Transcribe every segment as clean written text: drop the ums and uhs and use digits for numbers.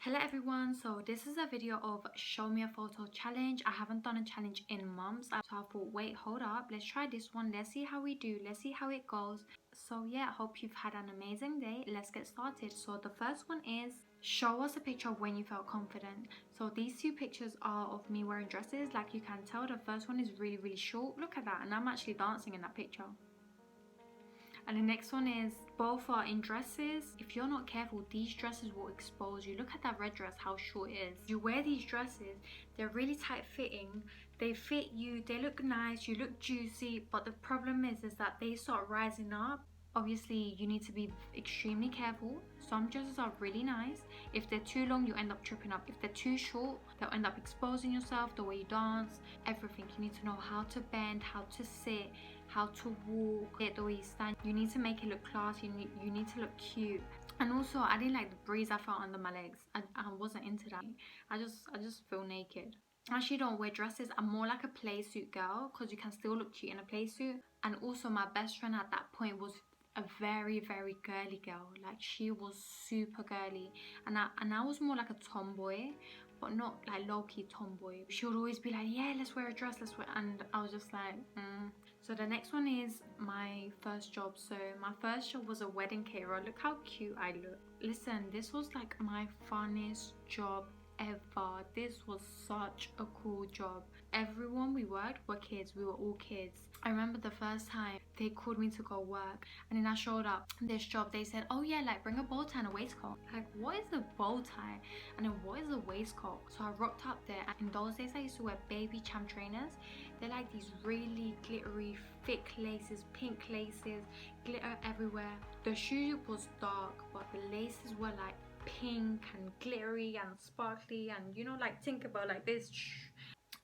Hello everyone, so this is a video of show me a photo challenge. I haven't done a challenge in months, so I thought, wait, hold up, let's try this one. Let's see how we do, let's see how it goes. So yeah, hope you've had an amazing day. Let's get started. So the first one is show us a picture of when you felt confident. So these two pictures are of me wearing dresses. Like you can tell, the first one is really short. Look at that, and I'm actually dancing in that picture. And the next one is both are in dresses. If you're not careful, these dresses will expose you. Look at that red dress, how short it is. You wear these dresses, they're really tight fitting. They fit you, they look nice, you look juicy, but the problem is that they start rising up. Obviously, you need to be extremely careful. Some dresses are really nice. If they're too long, you end up tripping up. If they're too short, they'll end up exposing yourself, the way you dance, everything. You need to know how to bend, how to sit, how to walk, the way you stand. You need to make it look classy, you need to look cute. And also, I didn't like the breeze I felt under my legs. I wasn't into that. I just feel naked. I actually don't wear dresses. I'm more like a play suit girl, because you can still look cute in a play suit. And also, my best friend at that point was a very girly girl. Like, she was super girly, and I was more like a tomboy, but not like low-key tomboy. She would always be like, yeah, let's wear a dress, let's wear, and I was just like, So the next one is my first job. So my first job was a wedding caterer. Look how cute I look. Listen, this was like my funnest job ever. This was such a cool job. Everyone we worked were kids. We were all kids. I remember the first time they called me to go work, and then I showed up this job. They said, oh yeah, like bring a bow tie and a waistcoat. Like, what is a bow tie and then what is a waistcoat? So I rocked up there, and in those days I used to wear baby champ trainers. They're like these really glittery thick laces, pink laces, glitter everywhere. The shoe was dark, but the laces were like pink and glittery and sparkly, and you know, like Tinkerbell, like this.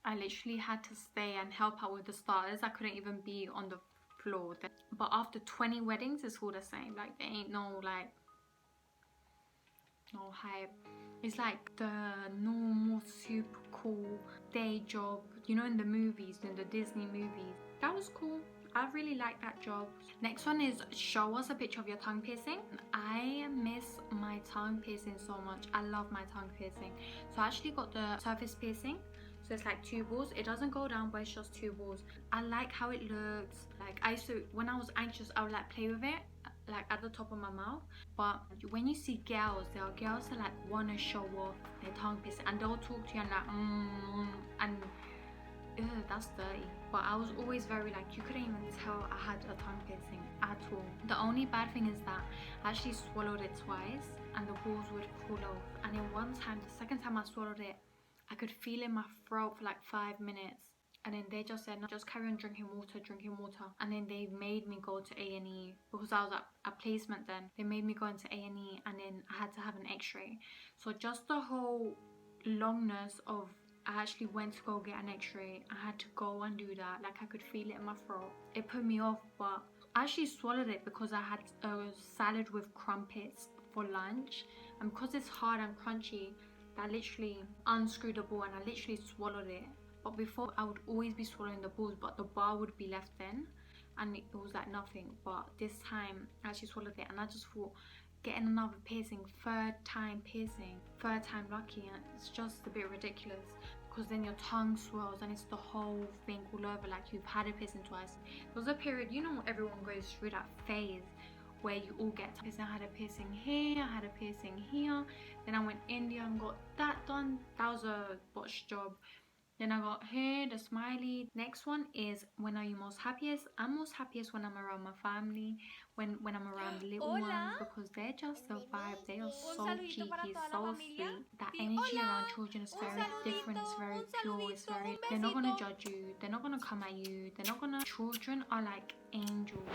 I literally had to stay and help out with the starters. I couldn't even be on the floor. But after 20 weddings, it's all the same. Like, there ain't no like no hype. It's like the normal super cool day job, you know, in the movies, in the Disney movies. That was cool. I really like that job. Next one is show us a picture of your tongue piercing. I miss my tongue piercing so much. I love my tongue piercing. So I actually got the surface piercing. So it's like 2 balls. It doesn't go down, but it's just 2 balls. I like how it looks. Like, I used to, when I was anxious, I would like play with it, like at the top of my mouth. But when you see girls, there are girls that like want to show off their tongue piercing, and they'll talk to you and like and that's dirty. But I was always very like, you couldn't even tell I had a tongue piercing at all. The only bad thing is that I actually swallowed it twice and the balls would fall off. And then one time, the second time I swallowed it, I could feel in my throat for like 5 minutes. And then they just said, no, just carry on drinking water. And then they made me go to A&E, because I was at a placement then. They made me go into A&E, and then I had to have an x-ray. So just the whole longness of, I actually went to go get an x-ray. I had to go and do that. Like, I could feel it in my throat. It put me off, but I actually swallowed it because I had a salad with crumpets for lunch. And because it's hard and crunchy, I literally unscrewed the ball and I literally swallowed it. But before, I would always be swallowing the balls, but the bar would be left in, and it was like nothing. But this time, I actually swallowed it, and I just thought, getting another piercing, third time lucky, and it's just a bit ridiculous, because then your tongue swells and it's the whole thing all over, like you've had a piercing twice. There was a period, you know, everyone goes through that phase where you all get to piercing. I had a piercing here, I had a piercing here, then I went India and got that done. That was a botched job. Then I got here, the smiley. Next one is, when are you most happiest? I'm most happiest when I'm around my family, when I'm around the little ones, because they're just a vibe. They are so cheeky, so sweet. That energy around children is very different, it's very pure, it's very, they're not gonna judge you, they're not gonna come at you, they're not gonna, children are like angels.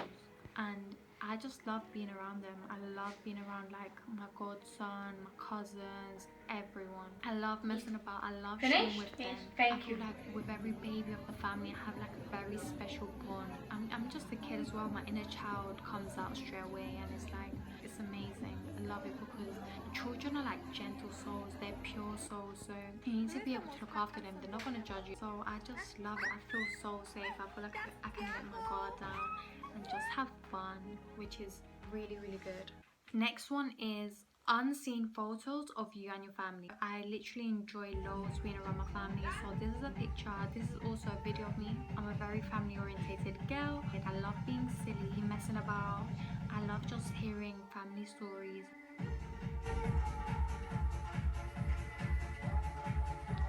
And I just love being around them. I love being around like my godson, my cousins, everyone. I love messing about. I love sharing with them. I feel like with every baby of the family, I have like a very special bond. I'm just a kid as well. My inner child comes out straight away, and it's like, it's amazing. I love it because children are like gentle souls. They're pure souls. So you need to be able to look after them. They're not going to judge you. So I just love it. I feel so safe. I feel like I can let my guard down and just have fun, which is really good. Next one is unseen photos of you and your family. I literally enjoy loads being around my family. So this is a picture. This is also a video of me. I'm a very family orientated girl. I love being silly, messing about. I love just hearing family stories.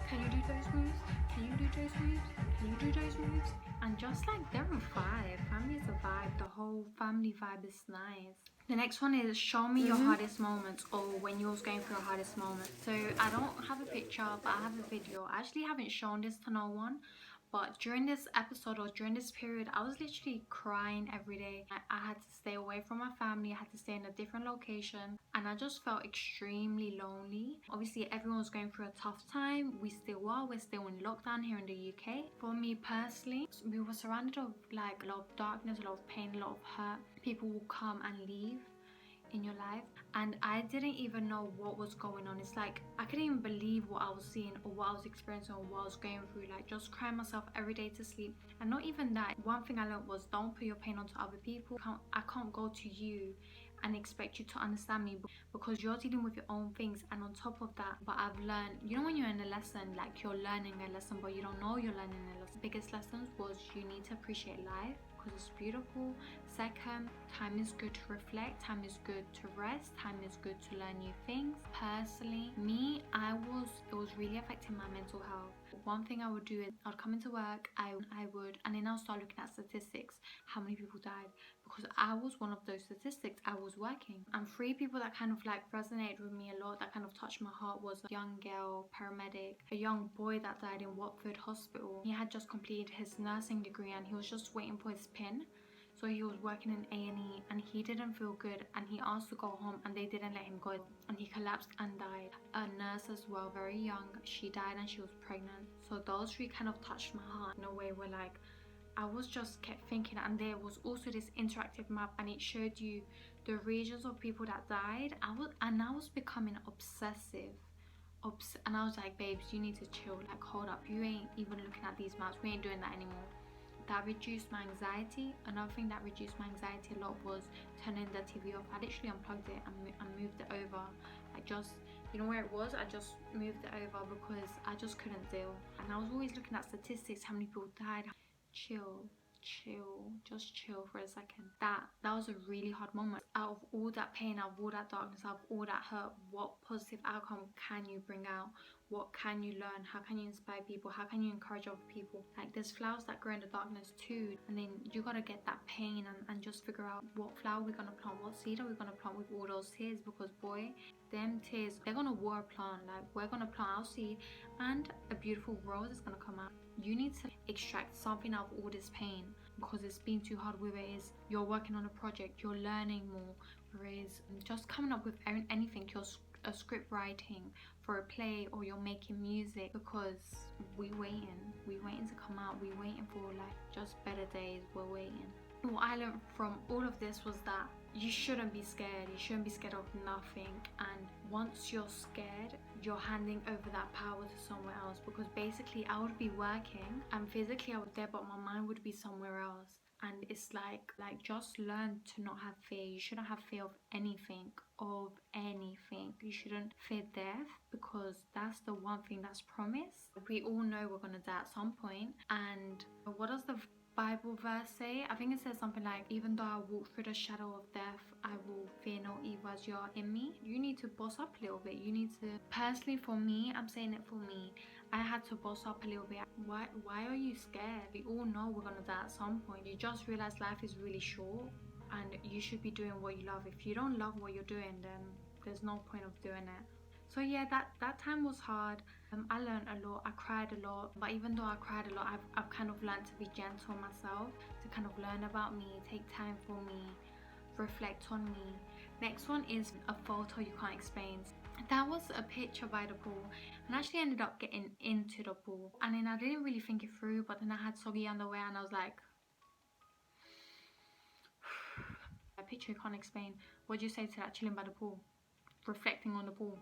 Can you do those moves? Can you do those moves? Can you do those moves? And just like they're a vibe. Family is a vibe. The whole family vibe is nice. The next one is show me your hardest moments, or when you was going through your hardest moment. So I don't have a picture, but I have a video. I actually haven't shown this to no one, but during this episode or during this period, I was literally crying every day. I had to stay away from my family. I had to stay in a different location, and I just felt extremely lonely. Obviously, everyone was going through a tough time. We still are. We're still in lockdown here in the UK. For me personally, we were surrounded of like a lot of darkness, a lot of pain, a lot of hurt. People will come and leave in your life, and I didn't even know what was going on. It's like I couldn't even believe what I was seeing or what I was experiencing or what I was going through. Like just crying myself every day to sleep. And not even that, one thing I learned was don't put your pain onto other people. I can't go to you and expect you to understand me, because you're dealing with your own things. And on top of that, but I've learned, you know, when you're in a lesson, like you're learning a lesson but you don't know you're learning a lesson. Biggest lessons was you need to appreciate life because it's beautiful. Second, time is good to reflect, time is good to rest, time is good to learn new things. Personally, me, it was really affecting my mental health. One thing I would do is I'd come into work, I would, and then I'll start looking at statistics, how many people died, because I was one of those statistics. I was working, and three people that kind of like resonated with me a lot, that kind of touched my heart, was a young girl paramedic, a young boy that died in Watford Hospital. He had just completed his nursing degree and he was just waiting for his pin. So he was working in A&E and he didn't feel good, and he asked to go home and they didn't let him go, and he collapsed and died. A nurse as well, very young, she died and she was pregnant. So those three kind of touched my heart in a way where like I was just kept thinking. And there was also this interactive map and it showed you the regions of people that died. I was becoming obsessive. And I was like, babes, you need to chill, like hold up, you ain't even looking at these maps, we ain't doing that anymore. That reduced my anxiety. Another thing that reduced my anxiety a lot was turning the TV off. I literally unplugged it and moved it over. I just, you know where it was? I just moved it over because I just couldn't deal. And I was always looking at statistics, how many people died. Chill, just chill for a second. That was a really hard moment. Out of all that pain, out of all that darkness, out of all that hurt, what positive outcome can you bring out? What can you learn? How can you inspire people? How can you encourage other people? Like there's flowers that grow in the darkness too, and then you gotta get that pain and just figure out what flower we're gonna plant, what seed are we gonna plant with all those tears, because boy, them tears, they're gonna water a plant. Like we're gonna plant our seed and a beautiful rose is gonna come out. You need to extract something out of all this pain, because it's been too hard. Whether it is you're working on a project, you're learning more, whereas just coming up with anything, you're a script writing for a play, or you're making music, because we're waiting to come out, we're waiting for like just better days, we're waiting. What I learned from all of this was that you shouldn't be scared. You shouldn't be scared of nothing. And once you're scared, you're handing over that power to someone else. Because basically I would be working and physically I was there, but my mind would be somewhere else. And it's like just learn to not have fear. You shouldn't have fear of anything. You shouldn't fear death, because that's the one thing that's promised. We all know we're gonna die at some point. And what does the Bible verse say? I think it says something like, even though I walk through the shadow of death, I will fear no evil as you are in me. You need to boss up a little bit. You need to, personally for me, I'm saying it for me, I had to boss up a little bit. Why are you scared? We all know we're gonna die at some point. You just realize life is really short and you should be doing what you love. If you don't love what you're doing, then there's no point of doing it. So yeah, that time was hard. I learned a lot, I cried a lot, but even though I cried a lot, I've kind of learned to be gentle on myself, to kind of learn about me, take time for me, reflect on me. Next one is a photo you can't explain. That was a picture by the pool, and I actually ended up getting into the pool, and then I didn't really think it through, but then I had soggy underwear and I was like, a picture you can't explain. What do you say to that? Chilling by the pool, reflecting on the pool,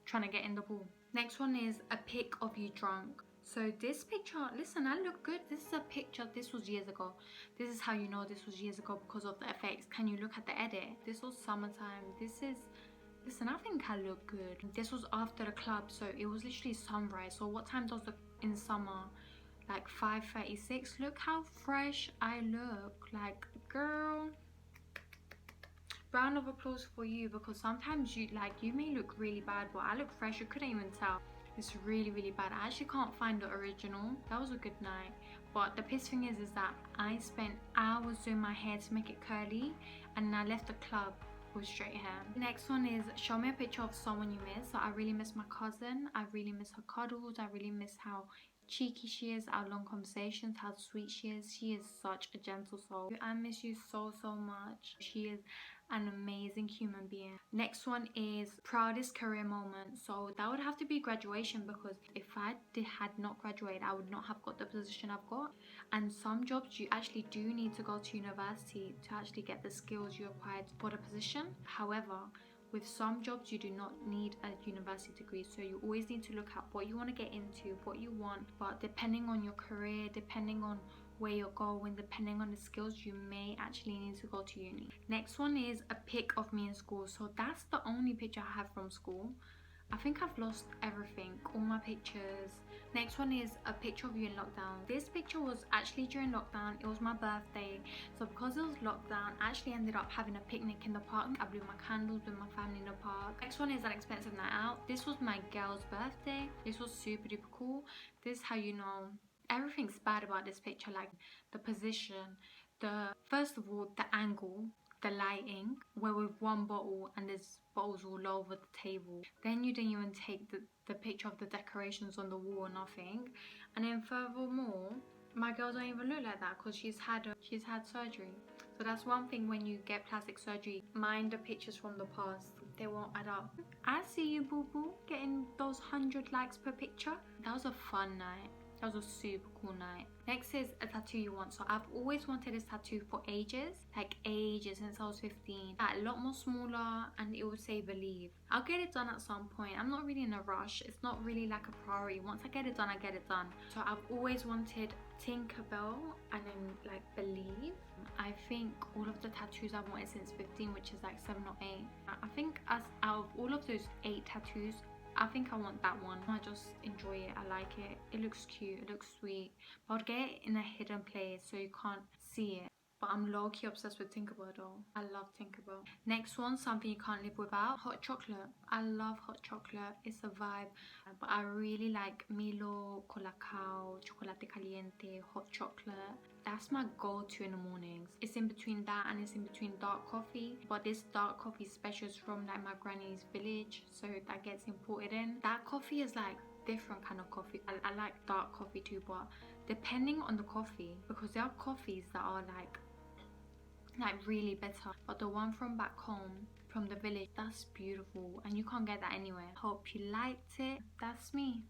trying to get in the pool. Next one is a pic of you drunk. So this picture, listen, I look good. This is a picture, this was years ago. This is how you know this was years ago, because of the effects. Can you look at the edit? This was summertime. This is Listen, I think I look good. This was after the club, so it was literally sunrise. So what time does it in summer? Like 5:36. Look how fresh I look. Like, girl, round of applause for you, because sometimes you may look really bad, but I look fresh. You couldn't even tell. It's really, really bad. I actually can't find the original. That was a good night. But the piss thing is that I spent hours doing my hair to make it curly, and then I left the club with straight hair. Next one is show me a picture of someone you miss. So I really miss my cousin. I really miss her cuddles. I really miss how cheeky she is, our long conversations, how sweet she is. She is such a gentle soul. I miss you so, so much. She is an amazing human being. Next one is proudest career moment. So that would have to be graduation, because if I had not graduated, I would not have got the position I've got. And some jobs you actually do need to go to university to actually get the skills you required for the position. However, with some jobs you do not need a university degree, so you always need to look at what you want to get into, what you want. But depending on your career, depending on where you're going, depending on the skills, you may actually need to go to uni. Next one is a pic of me in school. So that's the only picture I have from school. I think I've lost everything, all my pictures. Next one is a picture of you in lockdown. This picture was actually during lockdown. It was my birthday. So because it was lockdown, I actually ended up having a picnic in the park. I blew my candles with my family in the park. Next one is an expensive night out. This was my girl's birthday. This was super duper cool. This is how you know everything's bad about this picture, like the position, first of all, the angle, the lighting. We're with one bottle and there's bottles all over the table. Then you didn't even take the picture of the decorations on the wall or nothing. And then furthermore, my girl don't even look like that because she's had surgery. So that's one thing when you get plastic surgery. Mind the pictures from the past. They won't add up. I see you, boo boo, getting those 100 likes per picture. That was a fun night. That was a super cool night. Next is a tattoo you want. So I've always wanted this tattoo for ages, like ages, since I was 15. A lot more smaller, and it would say believe. I'll get it done at some point. I'm not really in a rush. It's not really like a priority. Once I get it done, I get it done. So I've always wanted Tinkerbell and then like believe. I think all of the tattoos I've wanted since 15, which is like 7 or 8. I think out of all of those 8 tattoos, I think I want that one. I just enjoy it. I like it. It looks cute. It looks sweet. But I'd get it in a hidden place so you can't see it. But I'm low-key obsessed with Tinkerbell though. I love Tinkerbell. Next one, something you can't live without. Hot chocolate. I love hot chocolate. It's a vibe. But I really like Milo, Colacao, Chocolate Caliente, hot chocolate. That's my go-to in the mornings. It's in between that and it's in between dark coffee. But this dark coffee special is from like my granny's village, so that gets imported in. That coffee is like different kind of coffee. I like dark coffee too, but depending on the coffee, because there are coffees that are like really bitter, but the one from back home, from the village, that's beautiful and you can't get that anywhere. Hope you liked it. That's me.